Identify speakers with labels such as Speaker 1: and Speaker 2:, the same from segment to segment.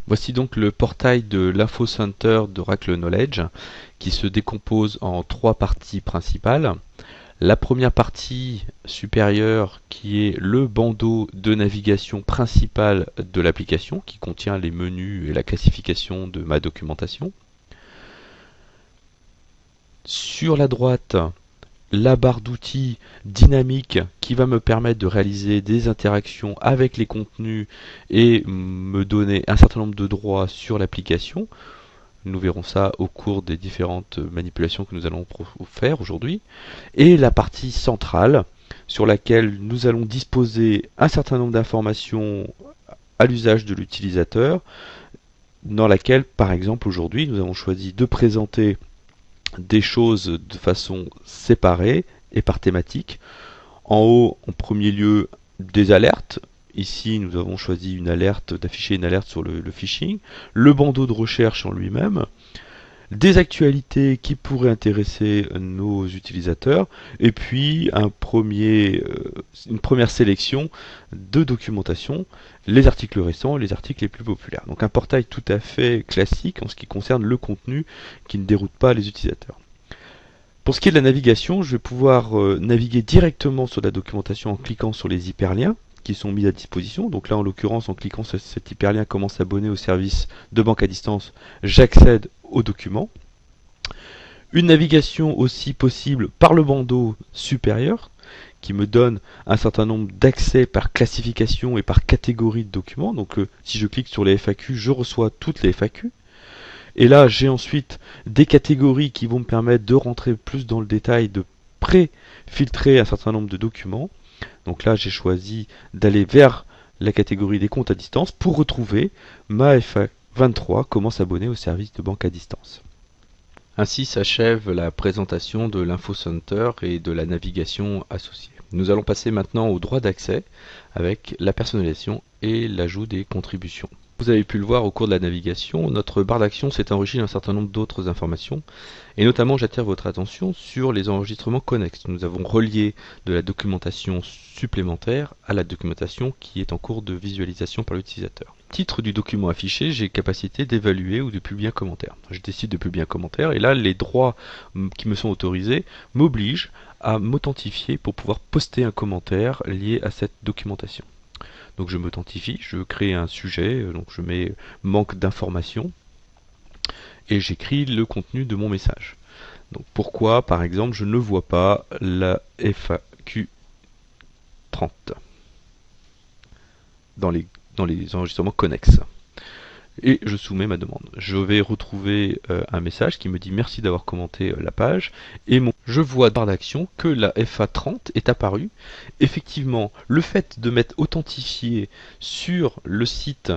Speaker 1: Voici donc le portail de l'Info Center d'Oracle Knowledge qui se décompose en trois parties principales. La première partie supérieure qui est le bandeau de navigation principal de l'application qui contient les menus et la classification de ma documentation. Sur la droite, la barre d'outils dynamique qui va me permettre de réaliser des interactions avec les contenus et me donner un certain nombre de droits sur l'application. Nous verrons ça au cours des différentes manipulations que nous allons faire aujourd'hui. Et la partie centrale sur laquelle nous allons disposer un certain nombre d'informations à l'usage de l'utilisateur, dans laquelle par exemple aujourd'hui nous avons choisi de présenter des choses de façon séparée et par thématique. En haut, en premier lieu, des alertes. Ici, nous avons choisi une alerte, d'afficher une alerte sur le phishing. Le bandeau de recherche en lui-même. Des actualités qui pourraient intéresser nos utilisateurs. Et puis, une première sélection de documentation. Les articles récents, les articles les plus populaires. Donc un portail tout à fait classique en ce qui concerne le contenu qui ne déroute pas les utilisateurs. Pour ce qui est de la navigation, je vais pouvoir naviguer directement sur la documentation en cliquant sur les hyperliens qui sont mis à disposition. Donc là, en l'occurrence, en cliquant sur cet hyperlien « Comment s'abonner au service de banque à distance », j'accède au document. Une navigation aussi possible par le bandeau supérieur qui me donne un certain nombre d'accès par classification et par catégorie de documents. Donc si je clique sur les FAQ, je reçois toutes les FAQ. Et là, j'ai ensuite des catégories qui vont me permettre de rentrer plus dans le détail, de pré-filtrer un certain nombre de documents. Donc là, j'ai choisi d'aller vers la catégorie des comptes à distance pour retrouver ma FA23, comment s'abonner au service de banque à distance. Ainsi s'achève la présentation de l'Info Center et de la navigation associée. Nous allons passer maintenant au droit d'accès avec la personnalisation et l'ajout des contributions. Vous avez pu le voir au cours de la navigation, notre barre d'action s'est enrichie d'un certain nombre d'autres informations, et notamment j'attire votre attention sur les enregistrements connexes. Nous avons relié de la documentation supplémentaire à la documentation qui est en cours de visualisation par l'utilisateur. Titre du document affiché, j'ai capacité d'évaluer ou de publier un commentaire. Je décide de publier un commentaire, et là les droits qui me sont autorisés m'obligent à m'authentifier pour pouvoir poster un commentaire lié à cette documentation. Donc je m'authentifie, je crée un sujet, donc je mets manque d'informations et j'écris le contenu de mon message. Donc pourquoi par exemple je ne vois pas la FAQ 30 dans les enregistrements connexes. Et je soumets ma demande. Je vais retrouver un message qui me dit merci d'avoir commenté la page et je vois dans l'action que la FA30 est apparue. Effectivement, le fait de m'être authentifié sur le site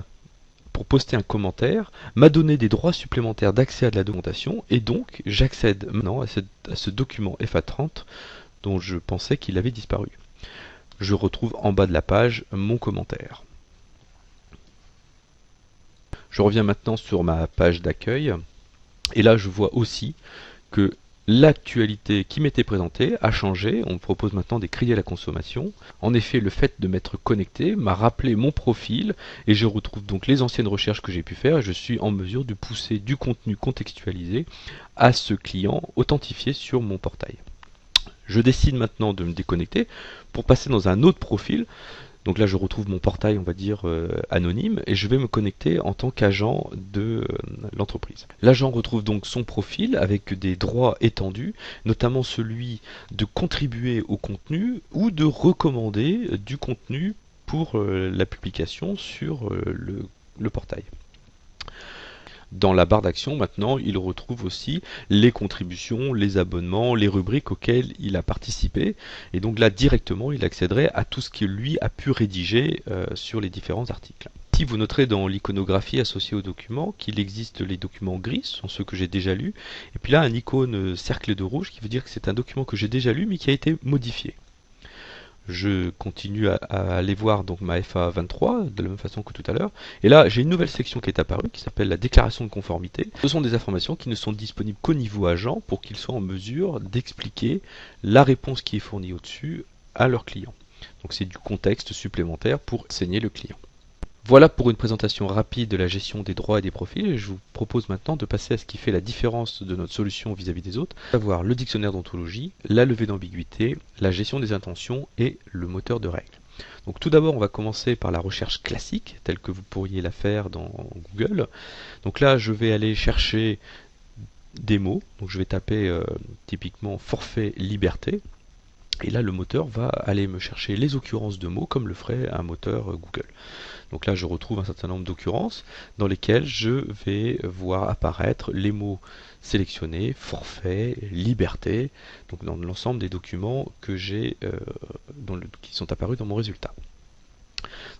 Speaker 1: pour poster un commentaire m'a donné des droits supplémentaires d'accès à de la documentation et donc j'accède maintenant à ce document FA30 dont je pensais qu'il avait disparu. Je retrouve en bas de la page mon commentaire. Je reviens maintenant sur ma page d'accueil et là je vois aussi que l'actualité qui m'était présentée a changé. On me propose maintenant des crédits à la consommation. En effet, le fait de m'être connecté m'a rappelé mon profil et je retrouve donc les anciennes recherches que j'ai pu faire et je suis en mesure de pousser du contenu contextualisé à ce client authentifié sur mon portail. Je décide maintenant de me déconnecter pour passer dans un autre profil. Donc là, je retrouve mon portail, on va dire, anonyme, et je vais me connecter en tant qu'agent de l'entreprise. L'agent retrouve donc son profil avec des droits étendus, notamment celui de contribuer au contenu ou de recommander du contenu pour la publication sur le portail. Dans la barre d'action, maintenant, il retrouve aussi les contributions, les abonnements, les rubriques auxquelles il a participé. Et donc là, directement, il accéderait à tout ce que lui a pu rédiger sur les différents articles. Ici, vous noterez dans l'iconographie associée au document qu'il existe les documents gris, ce sont ceux que j'ai déjà lus. Et puis là, un icône cercle de rouge qui veut dire que c'est un document que j'ai déjà lu mais qui a été modifié. Je continue à aller voir donc ma FA23 de la même façon que tout à l'heure. Et là, j'ai une nouvelle section qui est apparue qui s'appelle la déclaration de conformité. Ce sont des informations qui ne sont disponibles qu'au niveau agent pour qu'ils soient en mesure d'expliquer la réponse qui est fournie au-dessus à leur client. Donc c'est du contexte supplémentaire pour enseigner le client. Voilà pour une présentation rapide de la gestion des droits et des profils. Je vous propose maintenant de passer à ce qui fait la différence de notre solution vis-à-vis des autres, à savoir le dictionnaire d'ontologie, la levée d'ambiguïté, la gestion des intentions et le moteur de règles. Donc tout d'abord, on va commencer par la recherche classique, telle que vous pourriez la faire dans Google. Donc là, je vais aller chercher des mots. Donc je vais taper typiquement forfait liberté. Et là, le moteur va aller me chercher les occurrences de mots comme le ferait un moteur Google. Donc là, je retrouve un certain nombre d'occurrences dans lesquelles je vais voir apparaître les mots sélectionnés, forfait, liberté, donc dans l'ensemble des documents que j'ai, qui sont apparus dans mon résultat.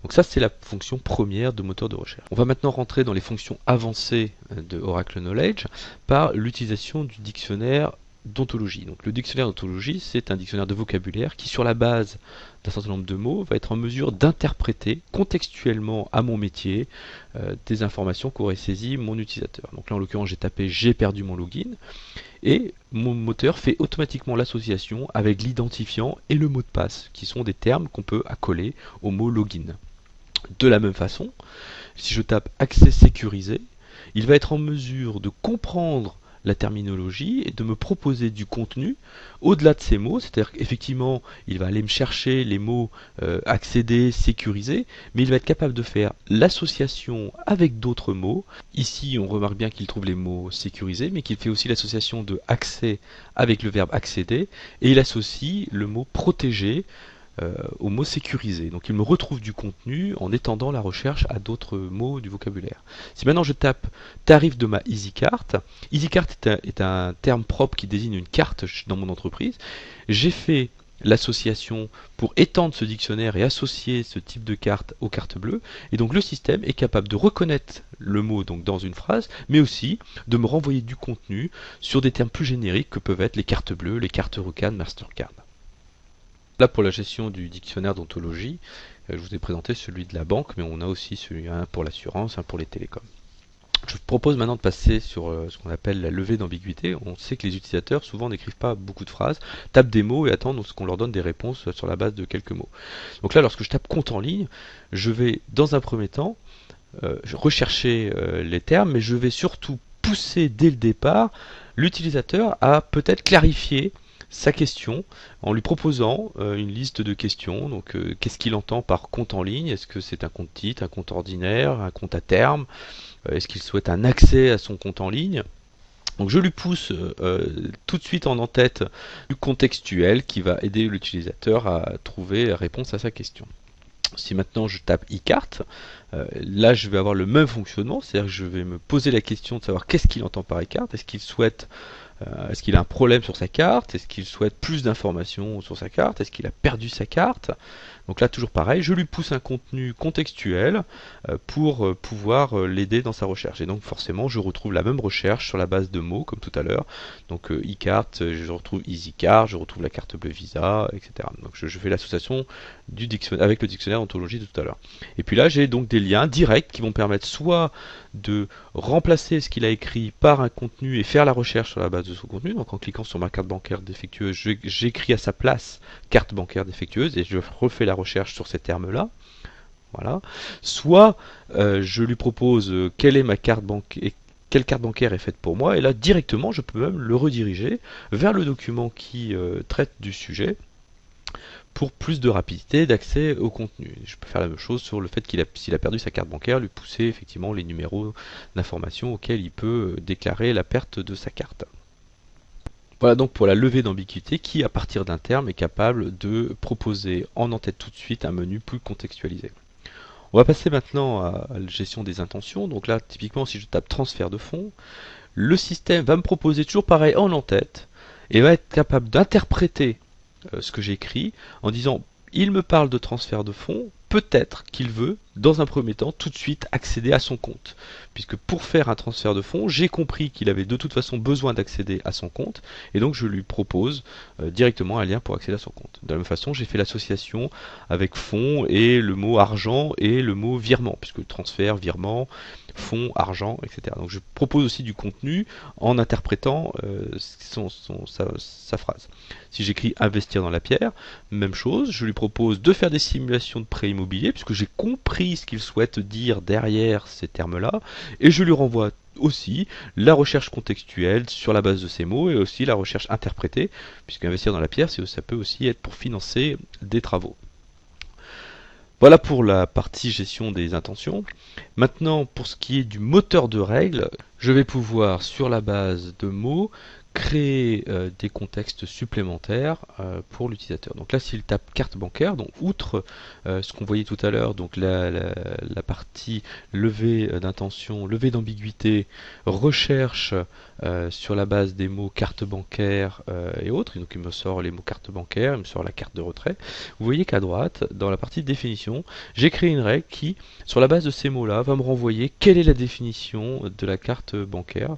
Speaker 1: Donc ça, c'est la fonction première de moteur de recherche. On va maintenant rentrer dans les fonctions avancées de Oracle Knowledge par l'utilisation du dictionnaire d'ontologie. Donc le dictionnaire d'ontologie, c'est un dictionnaire de vocabulaire qui, sur la base d'un certain nombre de mots, va être en mesure d'interpréter contextuellement à mon métier des informations qu'aurait saisi mon utilisateur. Donc là, en l'occurrence, j'ai tapé j'ai perdu mon login et mon moteur fait automatiquement l'association avec l'identifiant et le mot de passe, qui sont des termes qu'on peut accoler au mot login. De la même façon, si je tape accès sécurisé, il va être en mesure de comprendre la terminologie et de me proposer du contenu au-delà de ces mots, c'est-à-dire qu'effectivement il va aller me chercher les mots accéder, sécuriser, mais il va être capable de faire l'association avec d'autres mots. Ici on remarque bien qu'il trouve les mots sécurisés, mais qu'il fait aussi l'association de accès avec le verbe accéder, et il associe le mot protéger au mot sécurisé. Donc il me retrouve du contenu en étendant la recherche à d'autres mots du vocabulaire. Si maintenant je tape tarif de ma EasyCart, EasyCart est un terme propre qui désigne une carte dans mon entreprise. J'ai fait l'association pour étendre ce dictionnaire et associer ce type de carte aux cartes bleues, et donc le système est capable de reconnaître le mot donc dans une phrase, mais aussi de me renvoyer du contenu sur des termes plus génériques que peuvent être les cartes bleues, les cartes Rocan, Mastercard. Là, pour la gestion du dictionnaire d'ontologie, je vous ai présenté celui de la banque, mais on a aussi celui pour l'assurance, un pour les télécoms. Je vous propose maintenant de passer sur ce qu'on appelle la levée d'ambiguïté. On sait que les utilisateurs souvent n'écrivent pas beaucoup de phrases, tapent des mots et attendent qu'on leur donne des réponses sur la base de quelques mots. Donc là, lorsque je tape compte en ligne, je vais dans un premier temps rechercher les termes, mais je vais surtout pousser dès le départ l'utilisateur à peut-être clarifier sa question en lui proposant une liste de questions. Donc qu'est-ce qu'il entend par compte en ligne? Est-ce que c'est un compte titre, un compte ordinaire, un compte à terme? Est-ce qu'il souhaite un accès à son compte en ligne? Donc je lui pousse tout de suite en tête du contextuel qui va aider l'utilisateur à trouver la réponse à sa question. Si maintenant je tape e-carte, là je vais avoir le même fonctionnement, c'est-à-dire que je vais me poser la question de savoir qu'est-ce qu'il entend par e-carte. Est-ce qu'il souhaite est-ce qu'il a un problème sur sa carte? Est-ce qu'il souhaite plus d'informations sur sa carte? Est-ce qu'il a perdu sa carte? Donc là, toujours pareil, je lui pousse un contenu contextuel pour pouvoir l'aider dans sa recherche. Et donc forcément, je retrouve la même recherche sur la base de mots, comme tout à l'heure. Donc e-carte, je retrouve EasyCard, je retrouve la carte bleue Visa, etc. Donc je fais l'association du dictionnaire avec le dictionnaire d'ontologie de tout à l'heure. Et puis là, j'ai donc des liens directs qui vont permettre soit de remplacer ce qu'il a écrit par un contenu et faire la recherche sur la base de ce contenu. Donc en cliquant sur ma carte bancaire défectueuse, j'écris à sa place carte bancaire défectueuse et je refais la recherche sur ces termes-là. Voilà. Soit je lui propose quelle est ma carte bancaire, quelle carte bancaire est faite pour moi, et là directement je peux même le rediriger vers le document qui traite du sujet pour plus de rapidité d'accès au contenu. Je peux faire la même chose sur le fait s'il a perdu sa carte bancaire, lui pousser effectivement les numéros d'information auxquels il peut déclarer la perte de sa carte. Voilà donc pour la levée d'ambiguïté qui, à partir d'un terme, est capable de proposer en tête tout de suite un menu plus contextualisé. On va passer maintenant à la gestion des intentions. Donc là, typiquement, si je tape transfert de fonds, le système va me proposer toujours pareil en tête et va être capable d'interpréter ce que j'écris en disant il me parle de transfert de fonds, peut-être qu'il veut dans un premier temps tout de suite accéder à son compte, puisque pour faire un transfert de fonds, j'ai compris qu'il avait de toute façon besoin d'accéder à son compte, et donc je lui propose directement un lien pour accéder à son compte. De la même façon, j'ai fait l'association avec fonds et le mot argent et le mot virement, puisque transfert, virement, fonds, argent, etc. Donc je propose aussi du contenu en interprétant sa phrase. Si j'écris investir dans la pierre, même chose, je lui propose de faire des simulations de prêt immobilier, puisque j'ai compris ce qu'il souhaite dire derrière ces termes-là, et je lui renvoie aussi la recherche contextuelle sur la base de ces mots, et aussi la recherche interprétée, puisque investir dans la pierre, ça peut aussi être pour financer des travaux. Voilà pour la partie gestion des intentions. Maintenant, pour ce qui est du moteur de règles, je vais pouvoir, sur la base de mots, créer des contextes supplémentaires pour l'utilisateur. Donc là, s'il tape carte bancaire, donc outre ce qu'on voyait tout à l'heure, donc la partie levée d'intention, levée d'ambiguïté, recherche sur la base des mots carte bancaire et autres, donc il me sort les mots carte bancaire, il me sort la carte de retrait. Vous voyez qu'à droite, dans la partie définition, j'ai créé une règle qui, sur la base de ces mots-là, va me renvoyer quelle est la définition de la carte bancaire.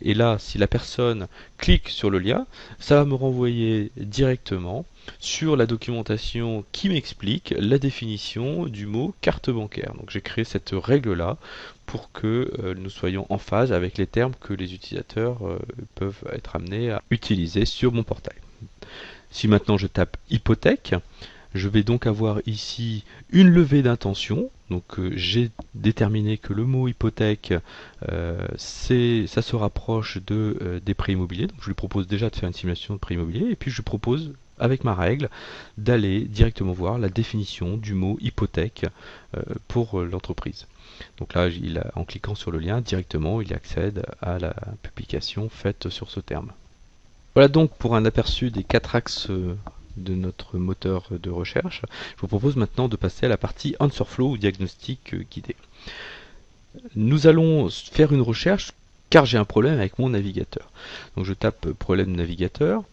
Speaker 1: Et là, si la personne clique sur le lien, ça va me renvoyer directement sur la documentation qui m'explique la définition du mot carte bancaire. Donc j'ai créé cette règle-là pour que nous soyons en phase avec les termes que les utilisateurs peuvent être amenés à utiliser sur mon portail. Si maintenant je tape hypothèque, je vais donc avoir ici une levée d'intention. Donc j'ai déterminé que le mot hypothèque, ça se rapproche des prêts immobiliers. Donc je lui propose déjà de faire une simulation de prêt immobilier. Et puis je lui propose, avec ma règle, d'aller directement voir la définition du mot hypothèque pour l'entreprise. Donc là, en cliquant sur le lien, directement, il accède à la publication faite sur ce terme. Voilà donc pour un aperçu des 4 axes de notre moteur de recherche. Je vous propose maintenant de passer à la partie AnswerFlow ou diagnostic guidé. Nous allons faire une recherche car j'ai un problème avec mon navigateur. Donc je tape problème navigateur,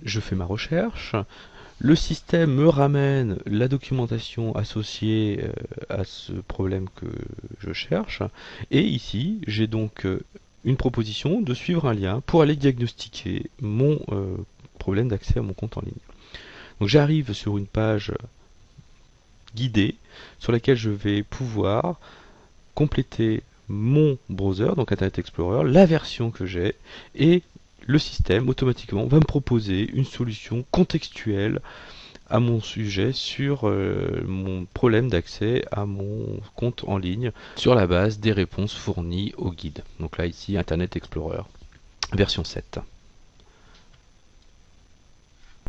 Speaker 1: je fais ma recherche, le système me ramène la documentation associée à ce problème que je cherche, et ici j'ai donc une proposition de suivre un lien pour aller diagnostiquer mon problème d'accès à mon compte en ligne. Donc j'arrive sur une page guidée sur laquelle je vais pouvoir compléter mon browser, donc Internet Explorer, la version que j'ai, et le système automatiquement va me proposer une solution contextuelle à mon sujet sur mon problème d'accès à mon compte en ligne sur la base des réponses fournies au guide. Donc là ici Internet Explorer version 7.